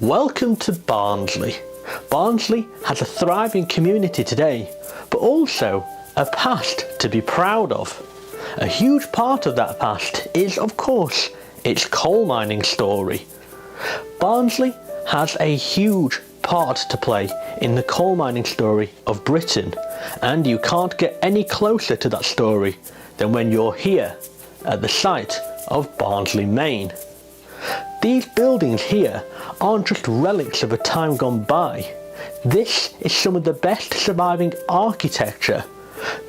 Welcome to Barnsley. Barnsley has a thriving community today, but also a past to be proud of. A huge part of that past is, of course, its coal mining story. Barnsley has a huge part to play in the coal mining story of Britain, and you can't get any closer to that story than when you're here at the site of Barnsley Main. These buildings here aren't just relics of a time gone by. This is some of the best surviving architecture,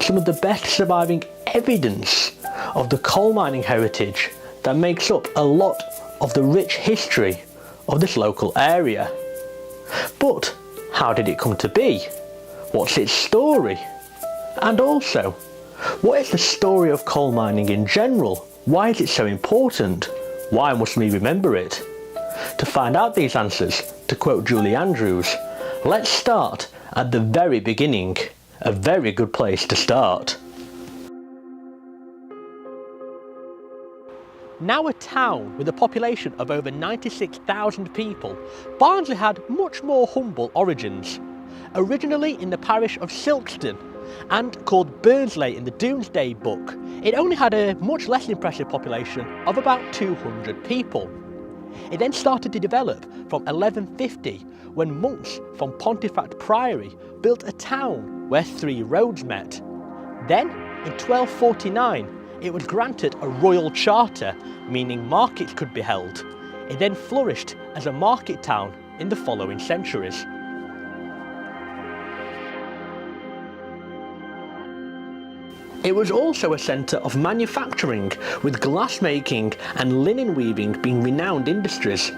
some of the best surviving evidence of the coal mining heritage that makes up a lot of the rich history of this local area. But how did it come to be? What's its story? And also, what is the story of coal mining in general? Why is it so important? Why must we remember it? To find out these answers, to quote Julie Andrews, let's start at the very beginning. A very good place to start. Now a town with a population of over 96,000 people, Barnsley had much more humble origins. Originally in the parish of Silkstone and called Barnsley in the Domesday Book, it only had a much less impressive population of about 200 people. It then started to develop from 1150 when monks from Pontefract Priory built a town where 3 roads met. Then in 1249 it was granted a royal charter, meaning markets could be held. It then flourished as a market town in the following centuries. It was also a centre of manufacturing, with glassmaking and linen weaving being renowned industries.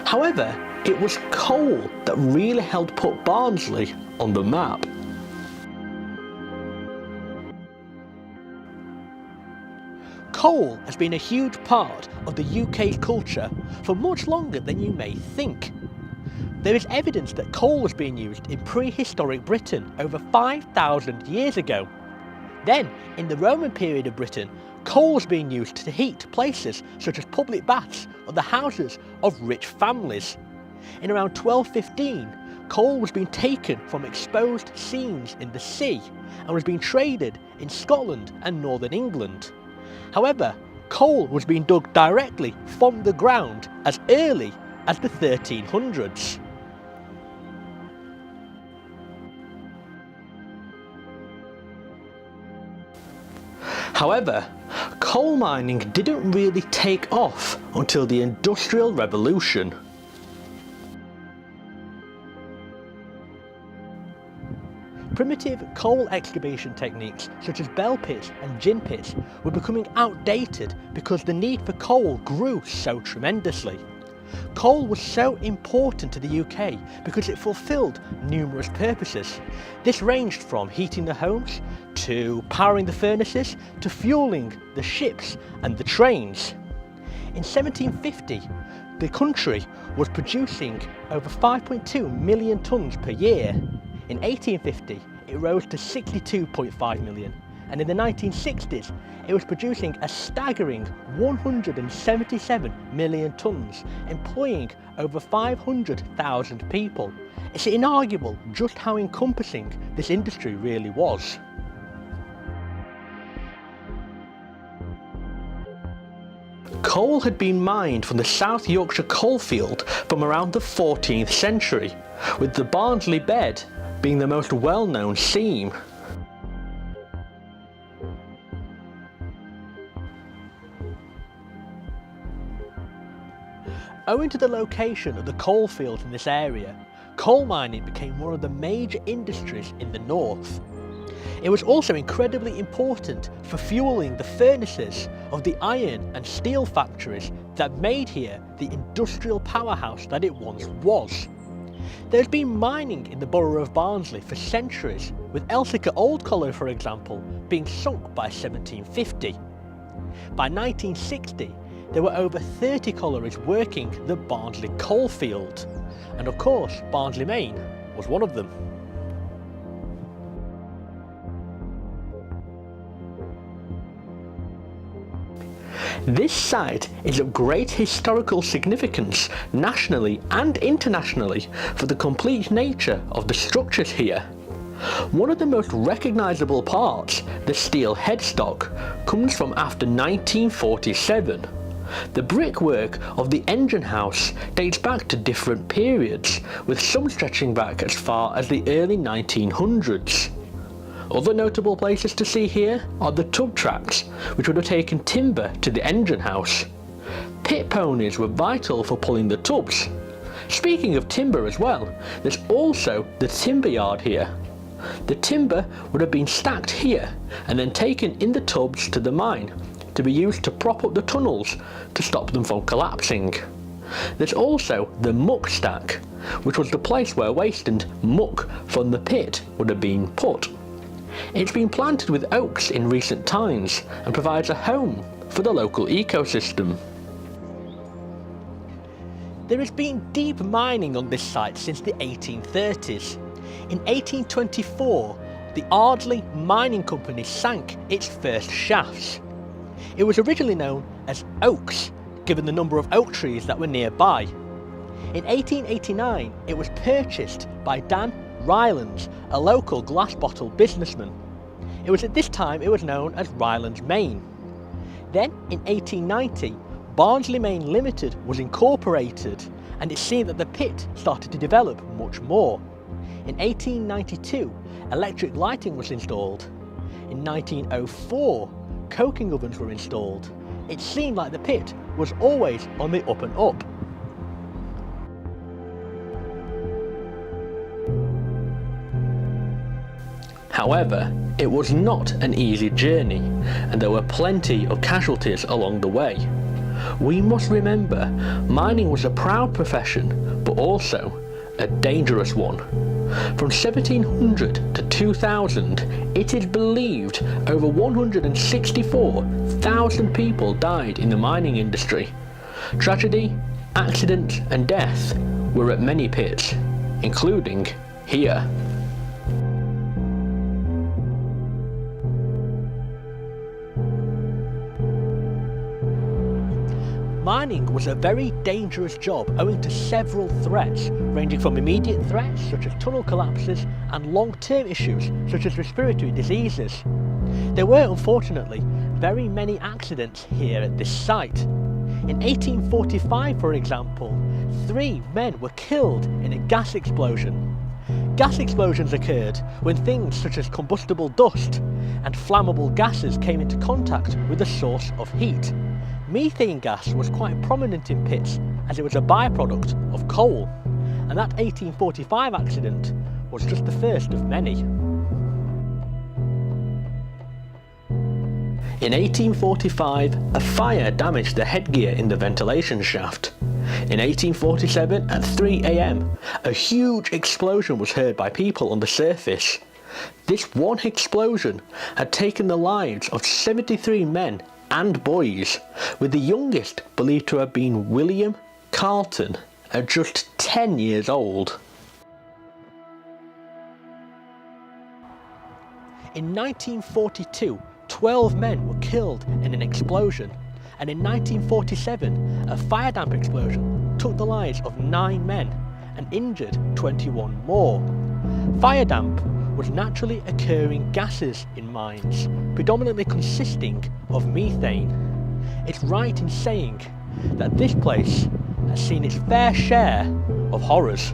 However, it was coal that really helped put Barnsley on the map. Coal has been a huge part of the UK's culture for much longer than you may think. There is evidence that coal was being used in prehistoric Britain over 5,000 years ago. Then, in the Roman period of Britain, coal was being used to heat places such as public baths or the houses of rich families. In around 1215, coal was being taken from exposed seams in the sea and was being traded in Scotland and northern England. However, coal was being dug directly from the ground as early as the 1300s. However, coal mining didn't really take off until the Industrial Revolution. Primitive coal excavation techniques such as bell pits and gin pits were becoming outdated because the need for coal grew so tremendously. Coal was so important to the UK because it fulfilled numerous purposes. This ranged from heating the homes, to powering the furnaces, to fueling the ships and the trains. In 1750, the country was producing over 5.2 million tonnes per year. In 1850, it rose to 62.5 million, and in the 1960s, it was producing a staggering 177 million tonnes, employing over 500,000 people. It's inarguable just how encompassing this industry really was. Coal had been mined from the South Yorkshire coalfield from around the 14th century, with the Barnsley bed being the most well-known seam. Owing to the location of the coalfields in this area, coal mining became one of the major industries in the north. It was also incredibly important for fueling the furnaces of the iron and steel factories that made here the industrial powerhouse that it once was. There's been mining in the borough of Barnsley for centuries, with Elsica Old Colliery, for example, being sunk by 1750. By 1960, there were over 30 collieries working the Barnsley coalfield, and of course Barnsley Main was one of them. This site is of great historical significance nationally and internationally for the complete nature of the structures here. One of the most recognisable parts, the steel headstock, comes from after 1947. The brickwork of the engine house dates back to different periods, with some stretching back as far as the early 1900s. Other notable places to see here are the tub tracks, which would have taken timber to the engine house. Pit ponies were vital for pulling the tubs. Speaking of timber as well, there's also the timber yard here. The timber would have been stacked here and then taken in the tubs to the mine to be used to prop up the tunnels to stop them from collapsing. There's also the muck stack, which was the place where waste and muck from the pit would have been put. It's been planted with oaks in recent times and provides a home for the local ecosystem. There has been deep mining on this site since the 1830s. In 1824, the Barnsley Mining Company sank its first shafts. It was originally known as Oaks, given the number of oak trees that were nearby. In 1889, it was purchased by Dan Rylands, a local glass bottle businessman. It was at this time it was known as Rylands Main. Then, in 1890, Barnsley Main Limited was incorporated, and it seemed that the pit started to develop much more. In 1892, electric lighting was installed. In 1904, coking ovens were installed. It seemed like the pit was always on the up and up. However, it was not an easy journey, and there were plenty of casualties along the way. We must remember, mining was a proud profession, but also a dangerous one. From 1700 to 2000, it is believed over 164,000 people died in the mining industry. Tragedy, accident and death were at many pits, including here. Mining was a very dangerous job owing to several threats, ranging from immediate threats such as tunnel collapses and long-term issues such as respiratory diseases. There were unfortunately very many accidents here at this site. In 1845, for example, 3 men were killed in a gas explosion. Gas explosions occurred when things such as combustible dust and flammable gases came into contact with a source of heat. Methane gas was quite prominent in pits as it was a byproduct of coal, and that 1845 accident was just the first of many. In 1845, a fire damaged the headgear in the ventilation shaft. In 1847, at 3 AM, a huge explosion was heard by people on the surface. This one explosion had taken the lives of 73 men and boys, with the youngest believed to have been William Carlton at just 10 years old. In 1942, 12 men were killed in an explosion, and in 1947, a fire damp explosion took the lives of 9 men and injured 21 more. Fire damp was naturally occurring gases in mines, predominantly consisting of methane. It's right in saying that this place has seen its fair share of horrors.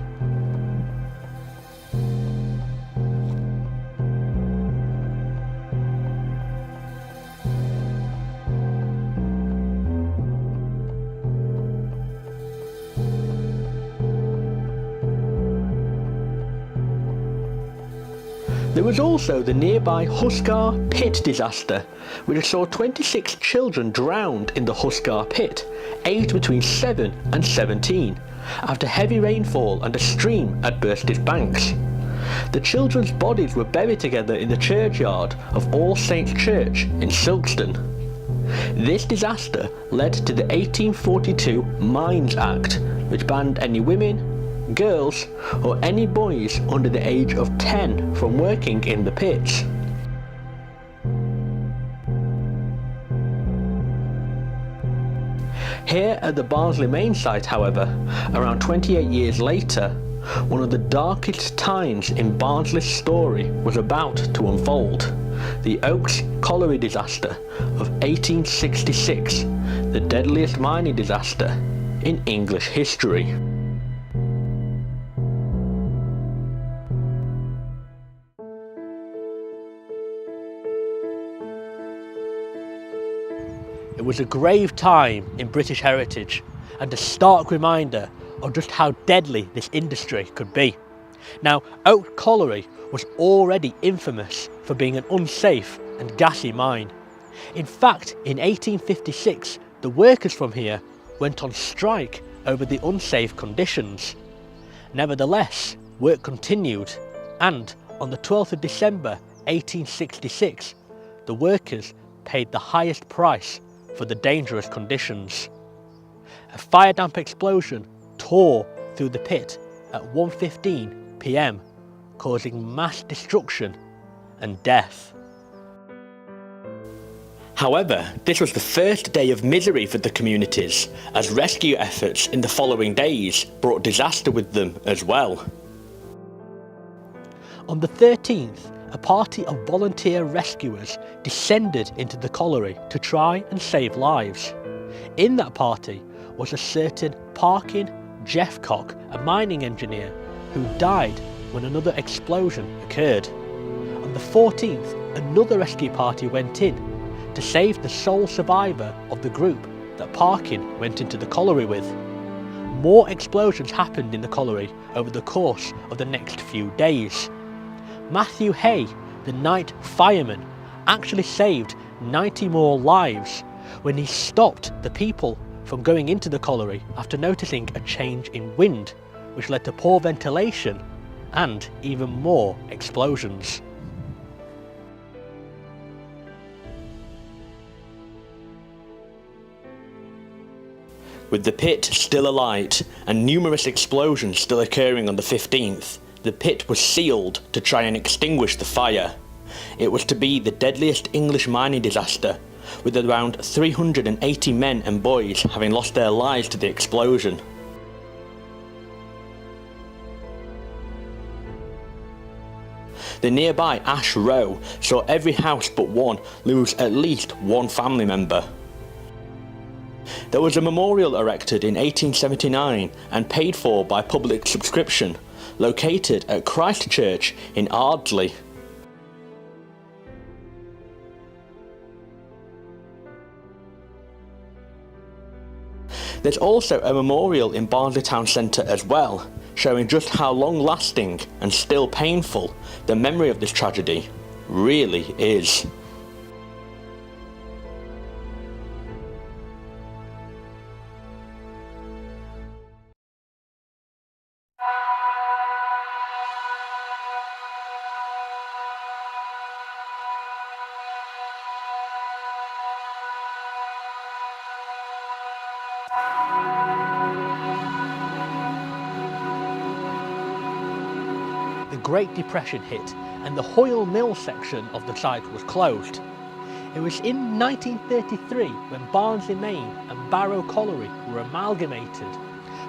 There was also the nearby Huskar Pit Disaster, which saw 26 children drowned in the Huskar Pit, aged between 7 and 17, after heavy rainfall and a stream had burst its banks. The children's bodies were buried together in the churchyard of All Saints Church in Silkstone. This disaster led to the 1842 Mines Act, which banned any women, girls or any boys under the age of 10 from working in the pits. Here at the Barnsley Main site, however, around 28 years later, one of the darkest times in Barnsley's story was about to unfold. The Oaks Colliery Disaster of 1866, the deadliest mining disaster in English history. It was a grave time in British heritage and a stark reminder of just how deadly this industry could be. Now, Oak Colliery was already infamous for being an unsafe and gassy mine. In fact, in 1856, the workers from here went on strike over the unsafe conditions. Nevertheless, work continued, and on the 12th of December 1866, the workers paid the highest price for the dangerous conditions. A fire damp explosion tore through the pit at 1:15 p.m, causing mass destruction and death. However, this was the first day of misery for the communities, as rescue efforts in the following days brought disaster with them as well. On the 13th, a party of volunteer rescuers descended into the colliery to try and save lives. In that party was a certain Parkin Jeffcock, a mining engineer, who died when another explosion occurred. On the 14th, another rescue party went in to save the sole survivor of the group that Parkin went into the colliery with. More explosions happened in the colliery over the course of the next few days. Matthew Hay, the night fireman, actually saved 90 more lives when he stopped the people from going into the colliery after noticing a change in wind, which led to poor ventilation and even more explosions. With the pit still alight and numerous explosions still occurring on the 15th, the pit was sealed to try and extinguish the fire. It was to be the deadliest English mining disaster, with around 380 men and boys having lost their lives to the explosion. The nearby Ash Row saw every house but one lose at least one family member. There was a memorial erected in 1879 and paid for by public subscription, located at Christ Church in Ardsley. There's also a memorial in Barnsley Town Centre as well, showing just how long-lasting and still painful the memory of this tragedy really is. The Great Depression hit and the Hoyle Mill section of the site was closed. It was in 1933 when Barnsley Main and Barrow Colliery were amalgamated.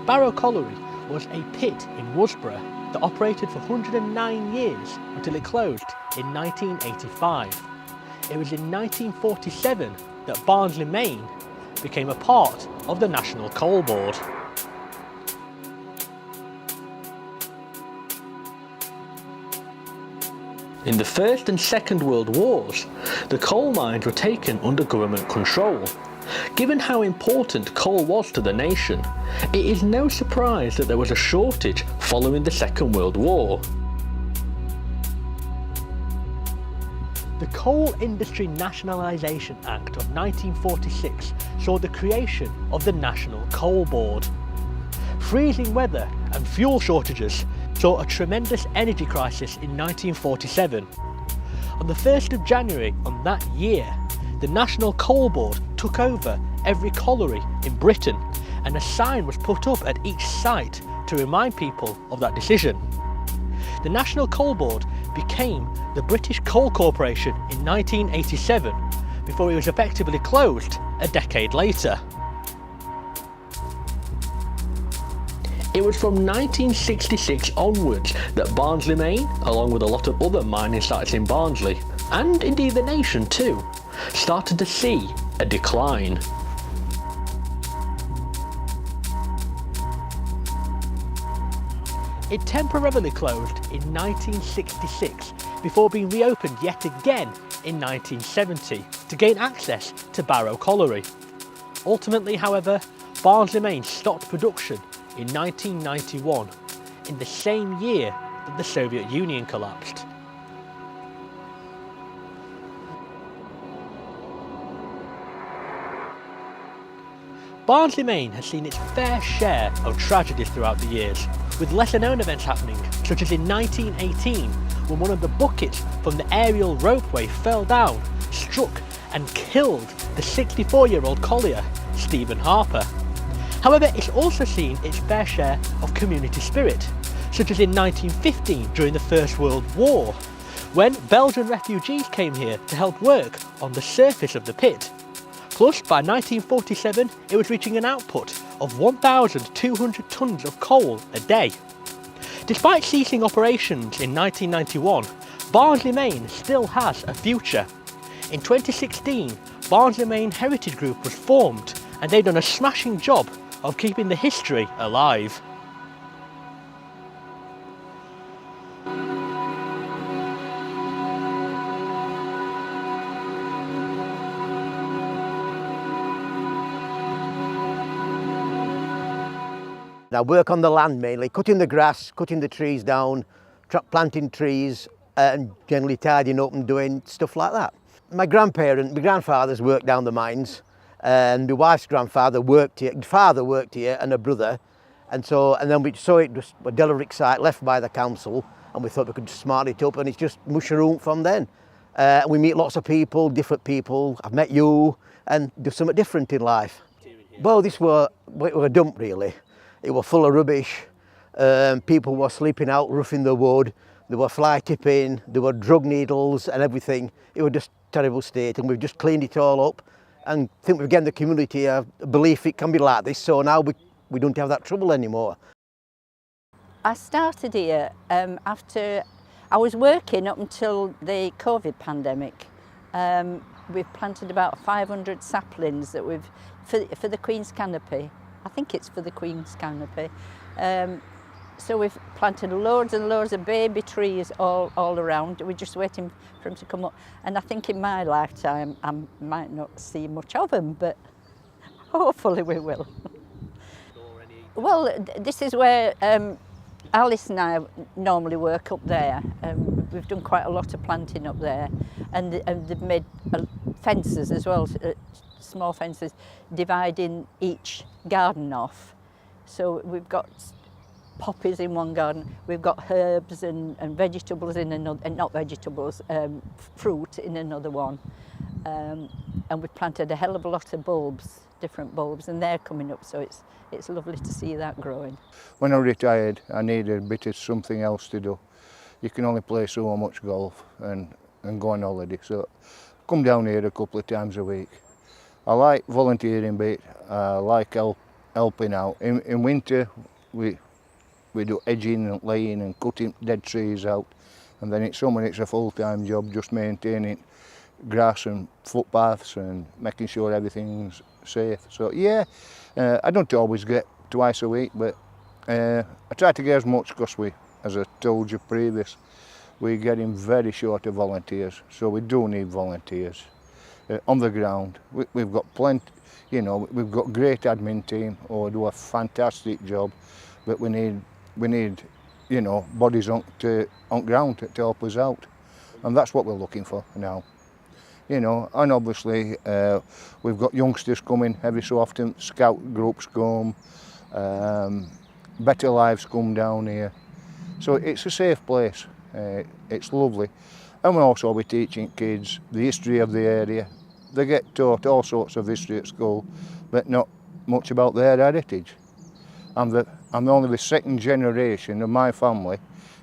Barrow Colliery was a pit in Worsborough that operated for 109 years until it closed in 1985. It was in 1947 that Barnsley Main became a part of the National Coal Board. In the First and Second World Wars, the coal mines were taken under government control. Given how important coal was to the nation, it is no surprise that there was a shortage following the Second World War. The Coal Industry Nationalisation Act of 1946 saw the creation of the National Coal Board. Freezing weather and fuel shortages saw a tremendous energy crisis in 1947. On the 1st of January on that year, the National Coal Board took over every colliery in Britain, and a sign was put up at each site to remind people of that decision. The National Coal Board became the British Coal Corporation in 1987, before it was effectively closed a decade later. It was from 1966 onwards that Barnsley Main, along with a lot of other mining sites in Barnsley, and indeed the nation too, started to see a decline. It temporarily closed in 1966 before being reopened yet again in 1970 to gain access to Barrow Colliery. Ultimately, however, Barnsley Main stopped production in 1991, in the same year that the Soviet Union collapsed. Barnsley Main has seen its fair share of tragedies throughout the years, with lesser known events happening, such as in 1918 when one of the buckets from the aerial ropeway fell down, struck and killed the 64-year-old collier, Stephen Harper. However, it's also seen its fair share of community spirit, such as in 1915 during the First World War, when Belgian refugees came here to help work on the surface of the pit. Plus, by 1947, it was reaching an output of 1,200 tonnes of coal a day. Despite ceasing operations in 1991, Barnsley Main still has a future. In 2016, Barnsley Main Heritage Group was formed, and they've done a smashing job of keeping the history alive. I work on the land mainly, cutting the grass, cutting the trees down, planting trees and generally tidying up and doing stuff like that. My grandfathers worked down the mines, and my wife's grandfather worked here, father worked here and a brother, and then we saw it was a derelict site left by the council, and we thought we could smart it up, and it's just mushroomed from then. We meet lots of people, different people. I've met you and do something different in life. Well, this were a dump really. It was full of rubbish. People were sleeping out, roughing the wood. There were fly tipping, there were drug needles and everything. It was just a terrible state, and we've just cleaned it all up. And I think we've given the community a belief it can be like this, so now we don't have that trouble anymore. I started here after I was working up until the COVID pandemic. We've planted about 500 saplings that we've for the Queen's Canopy. I think it's for the Queen's Canopy. So we've planted loads and loads of baby trees all around. We're just waiting for them to come up. And I think in my lifetime I might not see much of them, but hopefully we will. Well, this is where Alice and I normally work up there. We've done quite a lot of planting up there, and they've made fences as well, small fences dividing each garden off. So we've got poppies in one garden, we've got herbs and vegetables in another, and not vegetables, fruit in another one. And we've planted a hell of a lot of bulbs, different bulbs, and they're coming up, so it's lovely to see that growing. When I retired, I needed a bit of something else to do. You can only play so much golf and go on holiday, so I come down here a couple of times a week. I like volunteering bit, I like helping out. In winter, we do edging and laying and cutting dead trees out, and then in summer it's a full-time job just maintaining grass and footpaths and making sure everything's safe. So yeah, I don't always get twice a week, but I try to get as much because as I told you previous, we're getting very short of volunteers, so we do need volunteers. On the ground, we've got plenty, you know, we've got great admin team who do a fantastic job, but we need, you know, bodies on ground to help us out, and that's what we're looking for now. You know, and obviously we've got youngsters coming every so often, scout groups come, Better Lives come down here, so it's a safe place, it's lovely. And we'll also be teaching kids the history of the area. They get taught all sorts of history at school, but not much about their heritage. I'm only the second generation of my family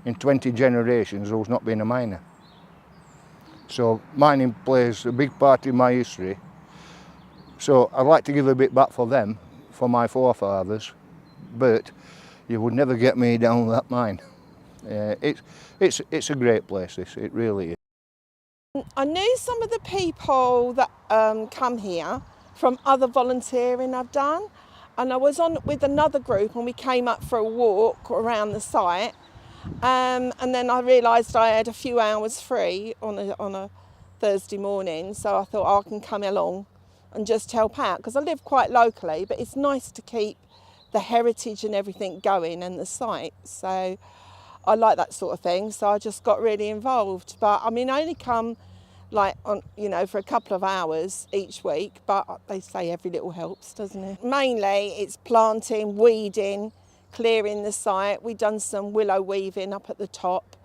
in 20 generations who's not been a miner. So mining plays a big part in my history. So I'd like to give a bit back for them, for my forefathers. But, you would never get me down that mine. It's a great place, this, it really is. I knew some of the people that come here from other volunteering I've done, and I was on with another group and we came up for a walk around the site, and then I realised I had a few hours free on a Thursday morning, so I thought, I can come along and just help out, because I live quite locally, but it's nice to keep the heritage and everything going and the site, so I like that sort of thing, so I just got really involved. But I mean, I only come like on, you know, for a couple of hours each week, but they say every little helps, doesn't it? Mainly it's planting, weeding, clearing the site. We've done some willow weaving up at the top,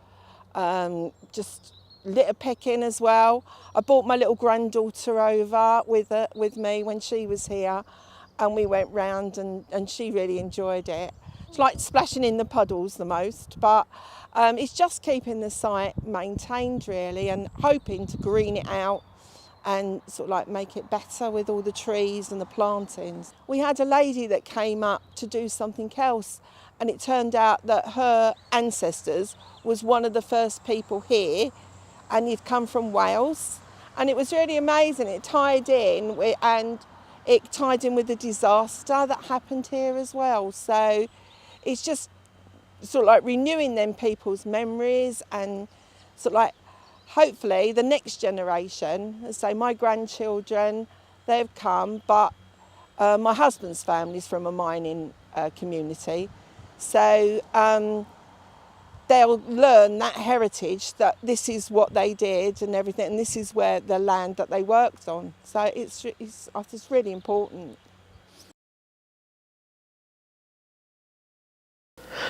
just litter picking as well. I brought my little granddaughter over with me when she was here, and we went round and she really enjoyed it. It's like splashing in the puddles the most, but it's just keeping the site maintained really, and hoping to green it out and sort of like make it better with all the trees and the plantings. We had a lady that came up to do something else, and it turned out that her ancestors was one of the first people here, and he'd come from Wales, and it was really amazing. It tied in with the disaster that happened here as well. So it's just sort of like renewing them people's memories, and sort of like hopefully the next generation, let's say my grandchildren, they've come, but my husband's family's from a mining community, so they'll learn that heritage, that this is what they did and everything, and this is where the land that they worked on. So it's really important.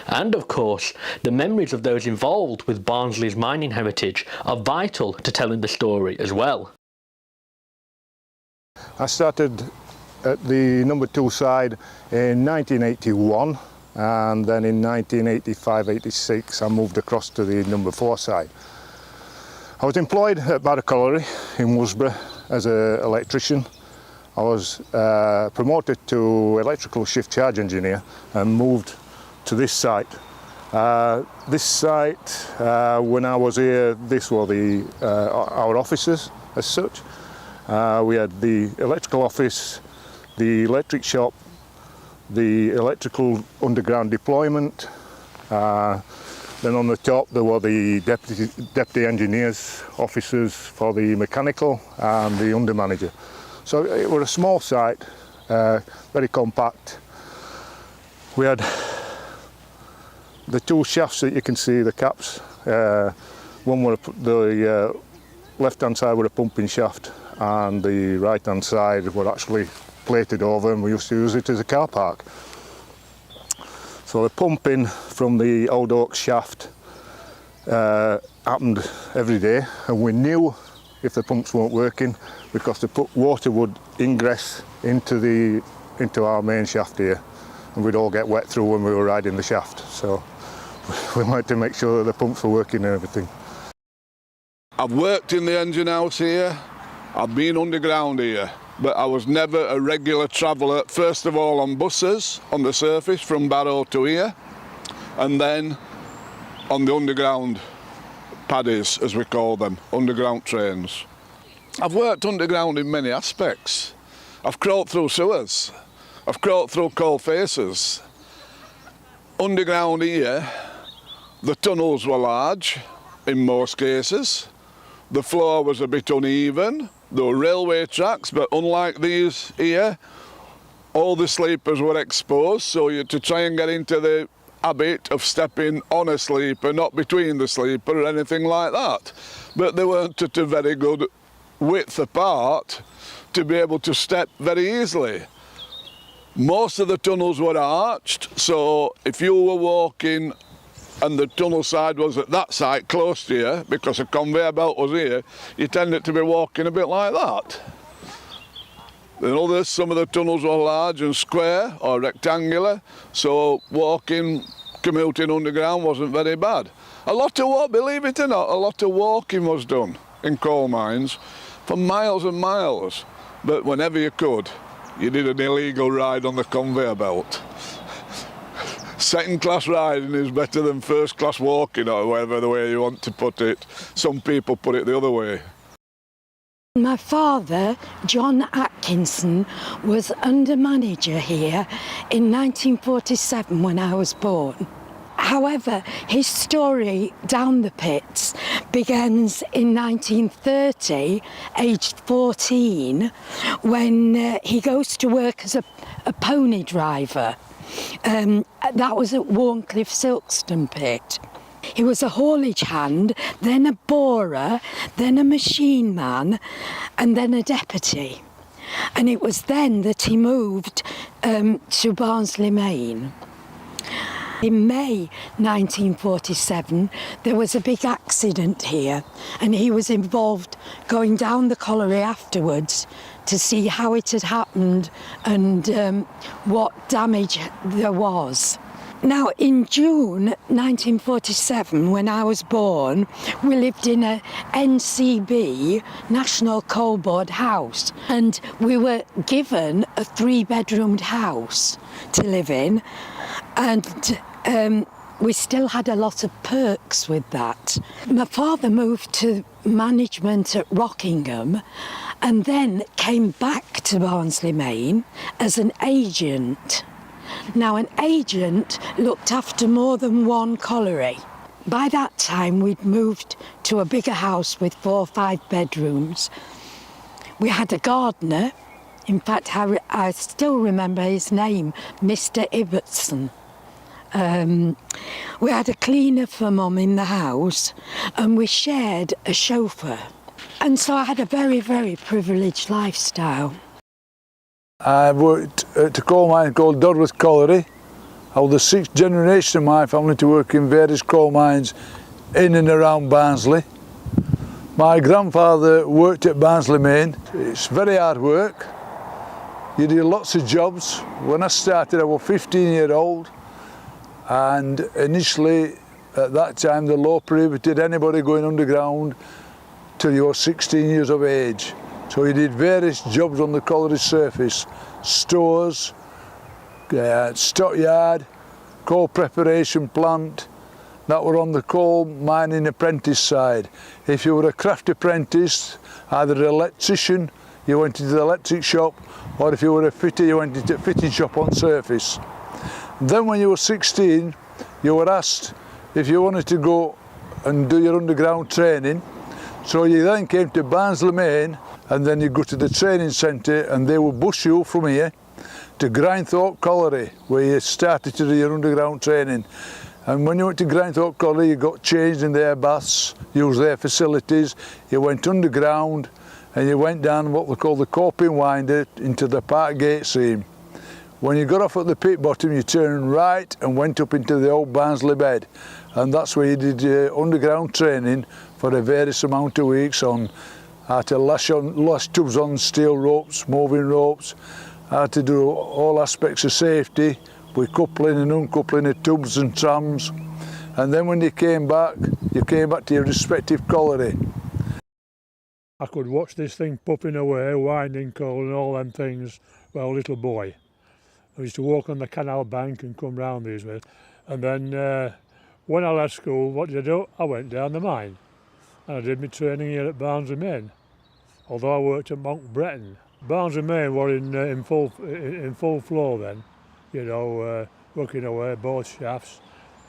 And of course, the memories of those involved with Barnsley's mining heritage are vital to telling the story as well. I started at the number 2 side in 1981, and then in 1985-86 I moved across to the number 4 side. I was employed at Colliery in Worsborough as an electrician. I was promoted to electrical shift charge engineer and moved to this site. This site, when I was here, this were our offices as such. We had the electrical office, the electric shop, the electrical underground deployment. Then on the top there were the deputy engineers offices for the mechanical and the under manager. So it was a small site, very compact. We had the 2 shafts that you can see, the caps. One were the left-hand side were a pumping shaft, and the right-hand side were actually plated over, and we used to use it as a car park. So the pumping from the old oak shaft happened every day, and we knew if the pumps weren't working because the water would ingress into our main shaft here, and we'd all get wet through when we were riding the shaft. So we wanted to make sure that the pumps were working and everything. I've worked in the engine house here, I've been underground here, but I was never a regular traveller, first of all on buses on the surface from Barrow to here, and then on the underground paddies, as we call them, underground trains. I've worked underground in many aspects. I've crawled through sewers, I've crawled through coal faces. Underground here, the tunnels were large in most cases. The floor was a bit uneven. There were railway tracks, but unlike these here, all the sleepers were exposed, so you had to try and get into the habit of stepping on a sleeper, not between the sleeper or anything like that. But they weren't at a very good width apart to be able to step very easily. Most of the tunnels were arched, so if you were walking and the tunnel side was at that side close to you, because a conveyor belt was here, you tended to be walking a bit like that. Then others, some of the tunnels were large and square or rectangular, so commuting underground wasn't very bad. Believe it or not, a lot of walking was done in coal mines for miles and miles, but whenever you could, you did an illegal ride on the conveyor belt. second class riding is better than first class walking, or whatever the way you want to put it. Some people put it the other way. My father, John Atkinson, was under manager here in 1947 when I was born. However, his story down the pits begins in 1930, aged 14, when he goes to work as a pony driver. That was at Warncliffe Silkstone Pit. He was a haulage hand, then a borer, then a machine man, and then a deputy. And it was then that he moved to Barnsley Main. In May 1947, there was a big accident here, and he was involved going down the colliery afterwards to see how it had happened and what damage there was. Now, in June 1947, when I was born, we lived in a NCB, National Coal Board house, and we were given a 3-bedroomed house to live in, and we still had a lot of perks with that. My father moved to management at Rockingham and then came back to Barnsley Main as an agent. Now, an agent looked after more than one colliery. By that time, we'd moved to a bigger house with 4 or 5 bedrooms. We had a gardener. In fact, I still remember his name, Mr. Ibbotson. We had a cleaner for Mum in the house, and we shared a chauffeur. And so I had a very, very privileged lifestyle. I worked at a coal mine called Dorwith Colliery. I was the 6th generation of my family to work in various coal mines in and around Barnsley. My grandfather worked at Barnsley Main. It's very hard work. You do lots of jobs. When I started, I was 15-year-old, and initially at that time the law prohibited anybody going underground till you were 16 years of age. So he did various jobs on the colliery surface: stores, stockyard, coal preparation plant. That were on the coal mining apprentice side. If you were a craft apprentice, either an electrician, you went into the electric shop, or if you were a fitter, you went into a fitting shop on surface. Then when you were 16, you were asked if you wanted to go and do your underground training. So you then came to Barnsley Main, and then you go to the training centre, and they would bus you from here to Grindthorpe Colliery, where you started to do your underground training. And when you went to Grindthorpe Colliery, you got changed in their baths, used their facilities, you went underground, and you went down what we call the coping winder into the park gate seam. When you got off at the pit bottom, you turned right and went up into the old Barnsley bed, and that's where you did your underground training for a various amount of weeks on how to lash tubs on steel ropes, moving ropes, how to do all aspects of safety with coupling and uncoupling of tubs and trams. And then when you came back to your respective colliery. I could watch this thing puffing away, winding coal and all them things, well, little boy. I used to walk on the canal bank and come round these ways. And then when I left school, what did I do? I went down the mine. And I did my training here at Barnsley Main, although I worked at Monk Bretton. Barnsley Main were in full flow then, you know, working away, both shafts.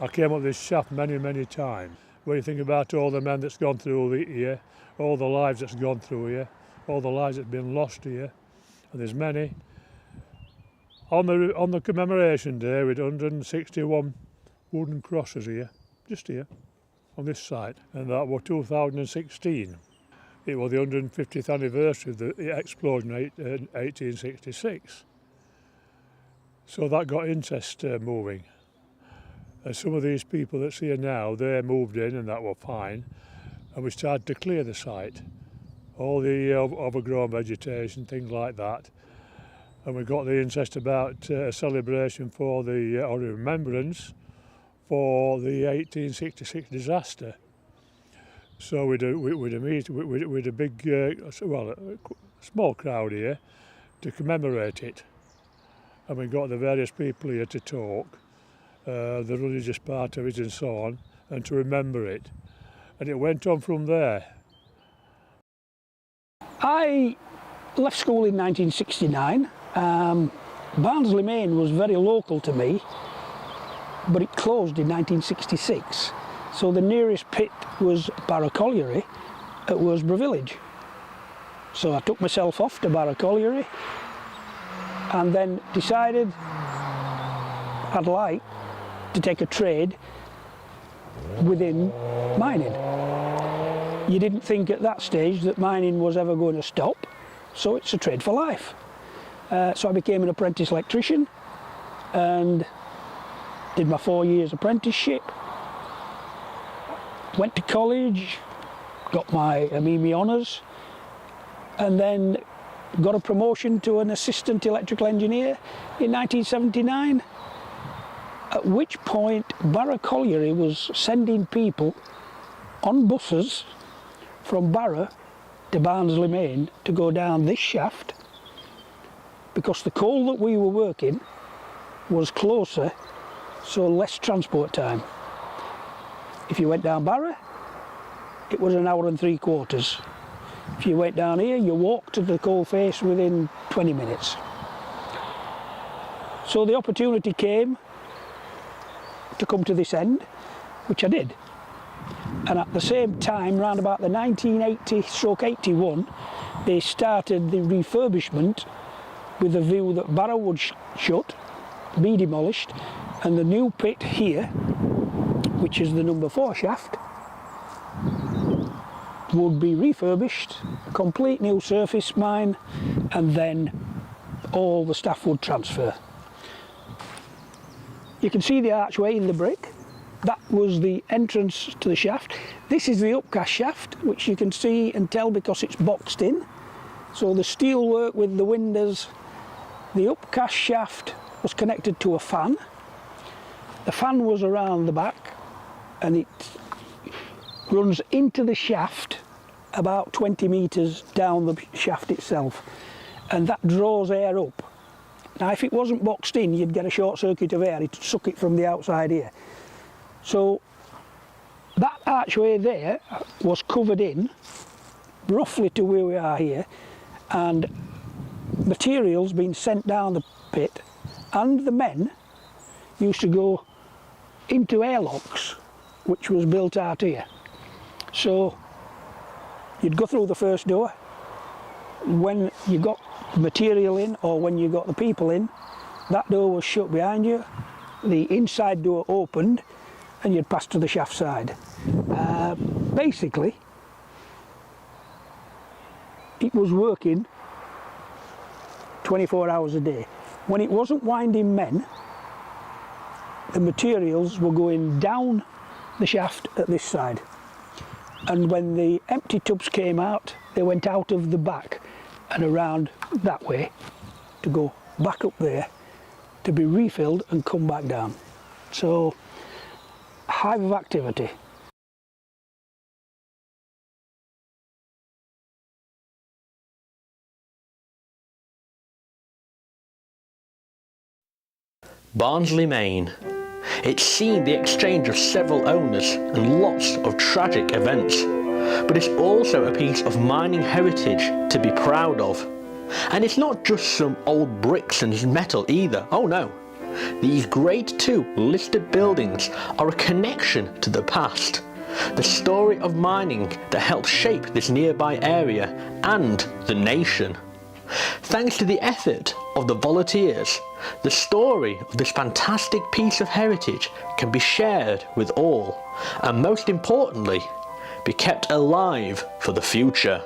I came up this shaft many, many times. When you think about all the men that's gone through here, all the lives that's gone through here, all the lives that's been lost here, and there's many. On the commemoration day, we had 161 wooden crosses here, just here, on this site, and that was 2016. It was the 150th anniversary of the explosion in 1866. So that got interest moving. And some of these people that's here now, they moved in and that was fine, and we started to clear the site. All the overgrown vegetation, things like that. And we got the interest about a celebration for the, or a remembrance for the 1866 disaster. So we'd a big, well, a small crowd here to commemorate it. And we got the various people here to talk. the religious part of it and so on, and to remember it. And it went on from there. I left school in 1969. Barnsley Main was very local to me, but it closed in 1966. So the nearest pit was Colliery at Worsborough Village. So I took myself off to Colliery and then decided I'd like to take a trade within mining. You didn't think at that stage that mining was ever going to stop, so it's a trade for life. So I became an apprentice electrician and did my 4 years apprenticeship, went to college, got my ME honours, and then got a promotion to an assistant electrical engineer in 1979, at which point Colliery was sending people on buses from Barrow to Barnsley Main to go down this shaft, because the coal that we were working was closer, so less transport time. If you went down Barrow, it was an hour and 3/4. If you went down here, you walked to the coal face within 20 minutes. So the opportunity came to come to this end, which I did. And at the same time, round about the 1980-81, they started the refurbishment with the view that Barrow would shut, be demolished, and the new pit here, which is the number 4 shaft, would be refurbished, a complete new surface mine, and then all the staff would transfer. You can see the archway in the brick. That was the entrance to the shaft. This is the upcast shaft, which you can see and tell because it's boxed in. So the steel work with the windows, the upcast shaft was connected to a fan. The fan was around the back and it runs into the shaft about 20 metres down the shaft itself, and that draws air up. Now if it wasn't boxed in, you'd get a short circuit of air, it'd suck it from the outside here. So that archway there was covered in roughly to where we are here, and materials being sent down the pit, and the men used to go into airlocks which was built out here. So you'd go through the first door. When you got material in, or when you got the people in, that door was shut behind you, the inside door opened, and you'd pass to the shaft side. Basically, it was working 24 hours a day. When it wasn't winding men, the materials were going down the shaft at this side. And when the empty tubs came out, they went out of the back and around that way to go back up there to be refilled and come back down. So, hive of activity. Barnsley Main. It's seen the exchange of several owners and lots of tragic events, but it's also a piece of mining heritage to be proud of. And it's not just some old bricks and metal either, oh no. These Grade 2 listed buildings are a connection to the past, the story of mining that helped shape this nearby area and the nation. Thanks to the effort of the volunteers, the story of this fantastic piece of heritage can be shared with all, and most importantly, be kept alive for the future.